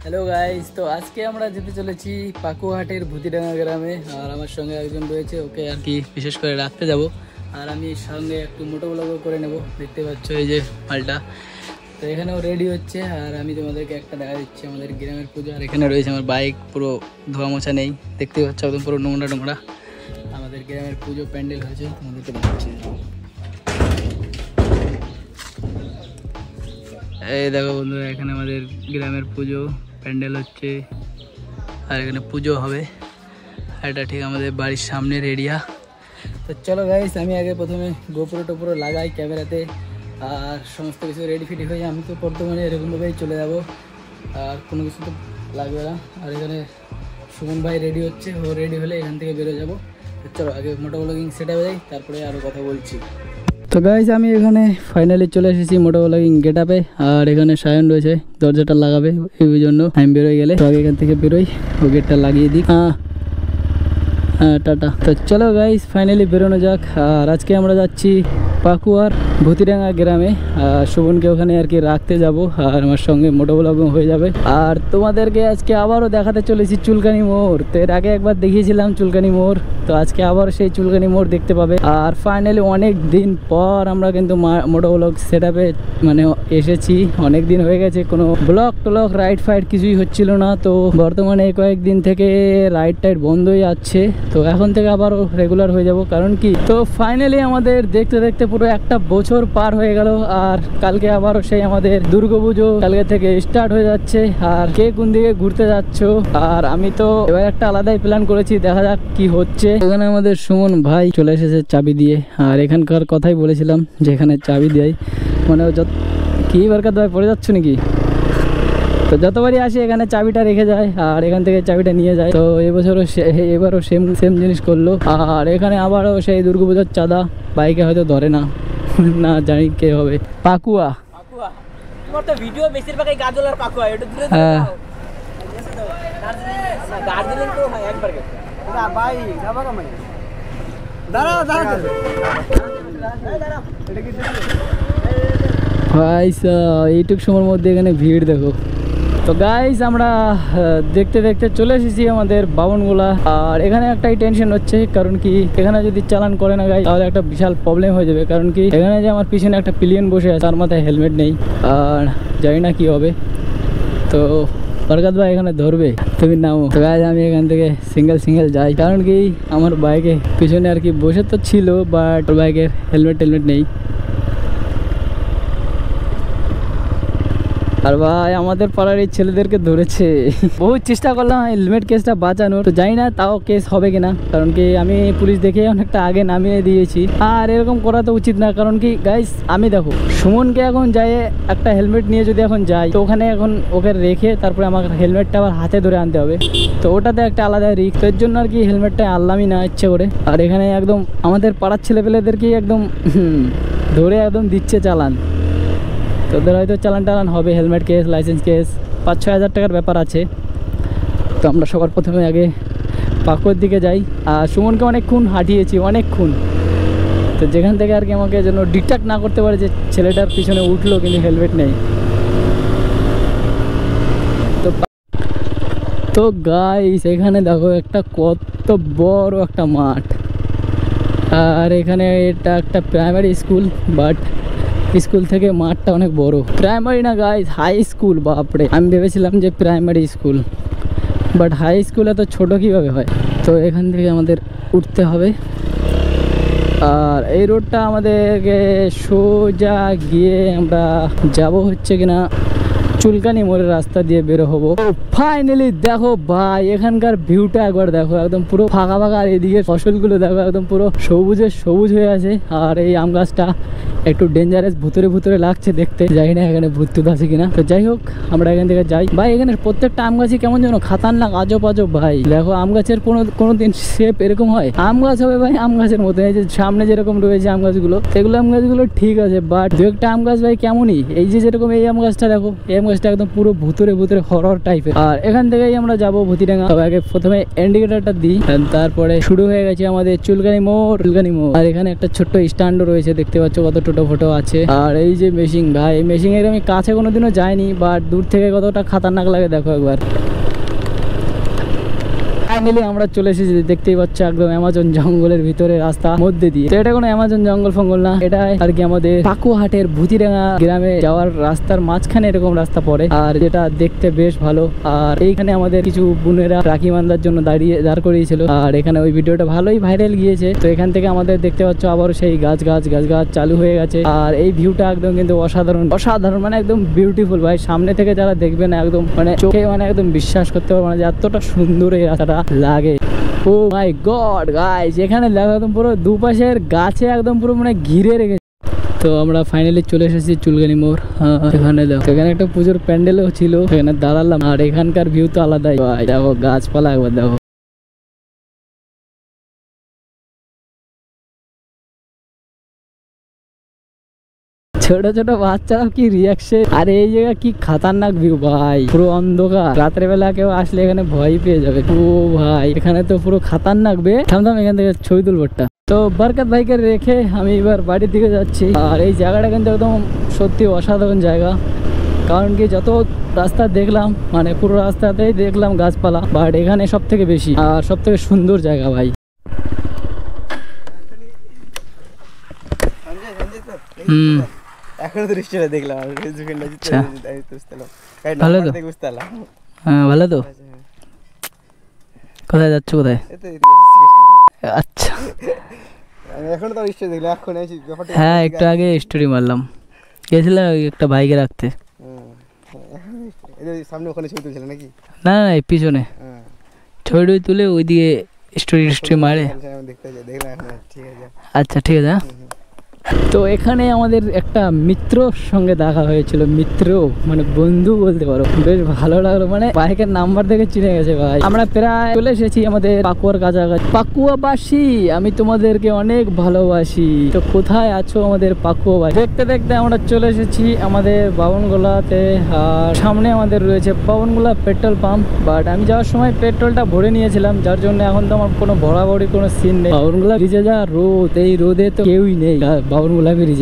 Hello guys, তো আজকে আমরা যেতে চলেছি পাকুয়াহাটের ভূতিডাঙ্গা গ্রামে। আর আমার সঙ্গে একজন রয়েছে, ওকে আর কি বিশেষ করে রাখতে যাব। আর আমি সঙ্গে একটু মোটো ব্লগও করে নেব। দেখতে পাচ্ছ এই যে মালটা, তো এখানেও রেডি হচ্ছে। আর আমি তোমাদেরকে একটা দেখা দিচ্ছি আমাদের গ্রামের পুজো। আর এখানে রয়েছে আমার বাইক, পুরো ধোয়া মোছা নেই, দেখতে পাচ্ছ একদম পুরো নোংরা নোংরা। আমাদের গ্রামের পুজো প্যান্ডেল হয়েছে, তোমাদেরকে দেখাচ্ছি। এই দেখো বন্ধুরা, এখানে আমাদের গ্রামের পুজো প্যান্ডেল হচ্ছে। আর এখানে পুজো হবে। এটা ঠিক আমাদের বাড়ির সামনের এরিয়া। তো চলো গাইস, আমি আগে প্রথমে গোপুরো টোপুরো লাগাই ক্যামেরাতে। আর সমস্ত কিছু রেডি ফিডি হয়ে আমি তো বর্তমানে এরকমভাবেই চলে যাব, আর কোনো কিছু তো লাগবে না। আর এখানে সুমন ভাই রেডি হচ্ছে, ও রেডি হলে এখান থেকে বেরো যাবো। চলো আগে মোটো ব্লগিং সেট হয়ে যাই, তারপরে আরও কথা বলছি। তো গাইজ, আমি এখানে ফাইনালি চলে এসেছি মোটো ব্লগিং গেট আপে। আর এখানে সায়ন রয়েছে, দরজাটা লাগাবে এই জন্য আমি বেরোয় গেলে। তো আগে এখান থেকে বেরোই, ও গেটটা লাগিয়ে দিই। হ্যাঁ টাটা। তো চলো গাইজ, ফাইনালি বেরোনো যাক। আর আজকে আমরা যাচ্ছি পাকুয়ার ভূতিডাঙ্গা গ্রামে। আর শোভনকে ওখানে আর কি রাখতে যাব, আর আমার সঙ্গে মোটো ব্লগিং হয়ে যাবে। আর তোমাদেরকে আজকে আবারও দেখাতে চলেছি চুলকানি মোড়। তো এর আগে একবার দেখিয়েছিলাম চুলকানি মোড়, তো আজকে আবার সেই চুলকানি মোড় দেখতে পাবে। আর ফাইনালি অনেক দিন পর আমরা কিন্তু মোটো ব্লগ সেট আপে মানে এসেছি। অনেক দিন হয়ে গেছে, কোনো ব্লগ টলগ রাইড ফাইড কিছুই হচ্ছিল না। তো বর্তমানে কয়েকদিন থেকে রাইড টাইড বন্ধই আছে। তো এখন থেকে আবারও রেগুলার হয়ে যাব। কারণ কি, তো ফাইনালি আমাদের দেখতে দেখতে পুরো একটা বছর পার হয়ে গেল। আর কালকে আবারও সেই আমাদের দুর্গাপুজো কালকে থেকে স্টার্ট হয়ে যাচ্ছে। আর কে কোন দিকে ঘুরতে যাচ্ছ? আর আমি তো এবার একটা আলাদাই প্ল্যান করেছি, দেখা যাক কি হচ্ছে। এখানে আমাদের সুমন ভাই চলে এসেছে চাবি দিয়ে। আর এখানকার কথাই বলেছিলাম যে এখানে চাবি দেয়, মানে কি বারকাত ভাই পড়ে যাচ্ছ নাকি? তো যতবারই আসে এখানে চাবিটা রেখে যায়, আর এখান থেকে চাবিটা নিয়ে যায়। তো এবারও সেম জিনিস করলো। আর এখানে আবারও সেই দুর্গাপুজোর চাঁদা বাইকে হয়তো ধরে না, না জানি কে হবে। পাকুয়া তোমার তো ভিডিও বেশিরভাগই গাজল আর পাকুয়া, এটা দূরে দার্জিলিং তো হয় একবার গেছে। না ভাই যাবা না মানে দাঁড়াও ভাই এইটুক সময়ের মধ্যে এখানে ভিড় দেখো। তো গাইস, আমরা দেখতে দেখতে চলে এসেছি আমাদের বাবনগোলা। আর এখানে একটাই টেনশন হচ্ছে, কারণ কি এখানে যদি চালান করে না গাইস, তাহলে একটা বিশাল প্রবলেম হয়ে যাবে। কারণ কি এখানে যে আমার পিছনে একটা পিলিয়ন বসে আছে, তার মাথায় হেলমেট নেই। আর জানি না কি হবে। তো বরকাত ভাই এখানে ধরবে, তুমি নামো। তো গাইস, আমি এখান থেকে সিঙ্গেল যাই। কারণ কি আমার বাইকে পিছনে আর কি বসে তো ছিল, বাট বাইকের হেলমেট নেই। আর ভাই আমাদের পাড়ার এই ছেলেদেরকে ধরেছে। বহু চেষ্টা করলাম হেলমেট কেসটা বাঁচানোর, তো জানি না তাও কেস হবে কিনা। কারণ কি আমি পুলিশ দেখে অনেকটা আগে নামিয়ে দিয়েছি। আর এরকম করা তো উচিত না। কারণ কি গাইস, আমি দেখো সুমনকে এখন যাই একটা হেলমেট নিয়ে যদি এখন যাই, তো ওখানে এখন ওকে রেখে তারপরে আমার হেলমেটটা আবার হাতে ধরে আনতে হবে। তো ওটাতে একটা আলাদা রিস্ক। তো এর জন্য আর কি হেলমেটটা আনলামই না ইচ্ছে করে। আর এখানে একদম আমাদের পাড়ার ছেলেপেলেদেরকে একদম ধরে একদম দিচ্ছে চালান। তোদের হয়তো চালান হবে, হেলমেট কেস, লাইসেন্স কেস, 5-6 হাজার টাকার ব্যাপার আছে। তো আমরা সবার প্রথমে আগে পাকুয়ার দিকে যাই। আর সুমনকে অনেকক্ষণ হাঁটিয়েছি, অনেকক্ষণ। তো যেখান থেকে আর কি আমাকে যেন ডিটেক্ট না করতে পারে যে ছেলেটার পিছনে উঠলো কিন্তু হেলমেট নেই। তো গাইস, এখানে দেখো একটা কত বড় একটা মাঠ। আর এখানে এটা একটা প্রাইমারি স্কুল, বাট স্কুল থেকে মাঠটা অনেক বড়। প্রাইমারি না গাইস, হাই স্কুল। বাপরে, আমি ভেবেছিলাম যে primary school, but high school এত ছোট কিভাবে হয়। তো এখান থেকে আমাদের উঠতে হবে। আর এই রোডটা আমাদেরকে সোজা গিয়ে আমরা যাব হচ্ছে কিনা চুলকানি মোড়ের রাস্তা দিয়ে বেরো হবো। ফাইনালি দেখো ভাই, এখানকার ভিউটা একবার দেখো, একদম পুরো ফাঁকা। আর এদিকে ফসলগুলো দেখো একদম পুরো সবুজ হয়ে আছে। আর এই আম গাছটা একটু ডেঞ্জারাস, ভুতুরে লাগছে দেখতে। জানি না এখানে ভূত আছে কিনা। তো যাই হোক, আমরা এখান থেকে যাই। ভাই এখানে প্রত্যেকটা আম গাছই কেমন যেন খাতারনাক, আজব ভাই। দেখো আম গাছের কোনোদিন শেপ এরকম হয়? আম গাছ হবে ভাই আম গাছের মতো। এই যে সামনে যেরকম রয়েছে আম গাছগুলো, সেগুলো আম গাছগুলো ঠিক আছে, বাট দু একটা আম গাছ ভাই কেমনই। এই যে যেরকম এই আম গাছটা দেখো, এই আম পরিবেশটা একদম পুরো ভুতুরে ভুতুরে হরর টাইপের। আর এখান থেকেই আমরা যাবো ভূতিডাঙ্গা। তবে আগে প্রথমে ইন্ডিকেটরটা দিই, তারপরে শুরু হয়ে গেছে আমাদের চুলকানি মোড়। আর এখানে একটা ছোট্ট স্ট্যান্ডও রয়েছে, দেখতে পাচ্ছ কত টোটো ফটো আছে। আর এই যে মেশিন ভাই, এই মেশিন এর আমি কাছে কোনোদিনও যাইনি, বাট দূর থেকে কতটা খাতারনাক লাগে দেখো একবার। ফাইনালি আমরা চলে এসেছি, দেখতেই পাচ্ছ একদম অ্যামাজন জঙ্গলের ভিতরে রাস্তা মধ্যে দিয়ে। তো এটা কোনো অ্যামাজন জঙ্গল ফঙ্গল না, এটা আর কি আমাদের পাকুয়াহাটের ভূতিডাঙ্গা গ্রামে যাওয়ার রাস্তার মাঝখানে এরকম রাস্তা পড়ে, আর যেটা দেখতে বেশ ভালো। আর এইখানে আমাদের কিছু বোনেরা রাখি বাঁধার জন্য দাঁড় করিয়েছিল, আর এখানে ওই ভিডিওটা ভালোই ভাইরাল গিয়েছে। তো এখান থেকে আমাদের দেখতে পাচ্ছ আবার সেই গাছ চালু হয়ে গেছে। আর এই ভিউটা একদম কিন্তু অসাধারণ মানে একদম বিউটিফুল ভাই। সামনে থেকে যারা দেখবে না একদম মানে চোখে মানে একদম বিশ্বাস করতে পারবে না যে এতটা সুন্দর এই রাস্তাটা লাগে। ও মাই গড গাইস, এখানে দেখো একদম পুরো দুপাশের গাছে একদম পুরো মানে ঘিরে রেখেছে। তো আমরা ফাইনালি চলে এসেছি চুলকানি মোড়। এখানে দেখো, এখানে একটা পুজোর প্যান্ডেলও ছিল, এখানে দাঁড়ালাম। আর এখানকার ভিউ তো আলাদাই ভাই, দেখো গাছপালা একবার দেখো। ছোট ছোট বাচ্চারাও কি রিয়াকশন। আর এই জায়গা কি খাতারনাক ভিউ ভাই, পুরো অন্ধকার। রাতের বেলা কেউ আসলে এখানে ভয় পেয়ে যাবে। ও ভাই, এখানে তো পুরো খাতারনাক বে। থামথাম, এখান থেকে ছবি তুলবটা। তো বরকত ভাইকে রেখে আমি এবার বাড়ির দিকে যাচ্ছি। আর এই জায়গাটা কিন্তু একদম সত্যি অসাধারণ জায়গা, কারণ কি যত রাস্তা দেখলাম মানে পুরো রাস্তাতেই দেখলাম গাছপালা, বাট এখানে সব থেকে বেশি আর সব থেকে সুন্দর জায়গা ভাই। এখন তো দৃশ্যটা দেখলাম, ভালো তো? হ্যাঁ ভালো তো। কোথায় যাচ্ছ, কোথায়? আচ্ছা, এখন তো দৃশ্য দেখলাম এখন। হ্যাঁ একটু আগে স্টোরি মারলাম, গেছিলাম একটা বাইকে রাখতে। সামনে ওখানে ছবি তুলছিল নাকি? না না, এই পিছনে ছবি তুলে ওইদিকে স্টোরি মারে। আচ্ছা ঠিক আছে। তো এখানে আমাদের একটা মিত্রর সঙ্গে দেখা হয়েছিল, মিত্র মানে বন্ধু বলতে পারো। বেশ ভালো লাগলো, মানে বাইকের নাম্বার দেখে চিনে গেছে ভাই। আমরা প্রায় চলে এসেছি আমাদের পাকুয়ার কাছাকাছি। পাকুয়াবাসী, আমি তোমাদেরকে অনেক ভালোবাসি। তো কোথায় আছো আমাদের পাকুয়াবাসী? দেখতে দেখতে আমরা চলে এসেছি আমাদের বাবনগোলাতে। আর সামনে আমাদের রয়েছে বাবনগোলা পেট্রোল পাম্প, বাট আমি যাওয়ার সময় পেট্রোলটা ভরে নিয়েছিলাম, যার জন্য এখন তো আমার কোনো ভরাভরি কোনো সিন নেই। বাবনগোলা ব্রিজে যা রোদ, এই রোদে তো কেউই নেই বাবনগোলা ব্রিজে।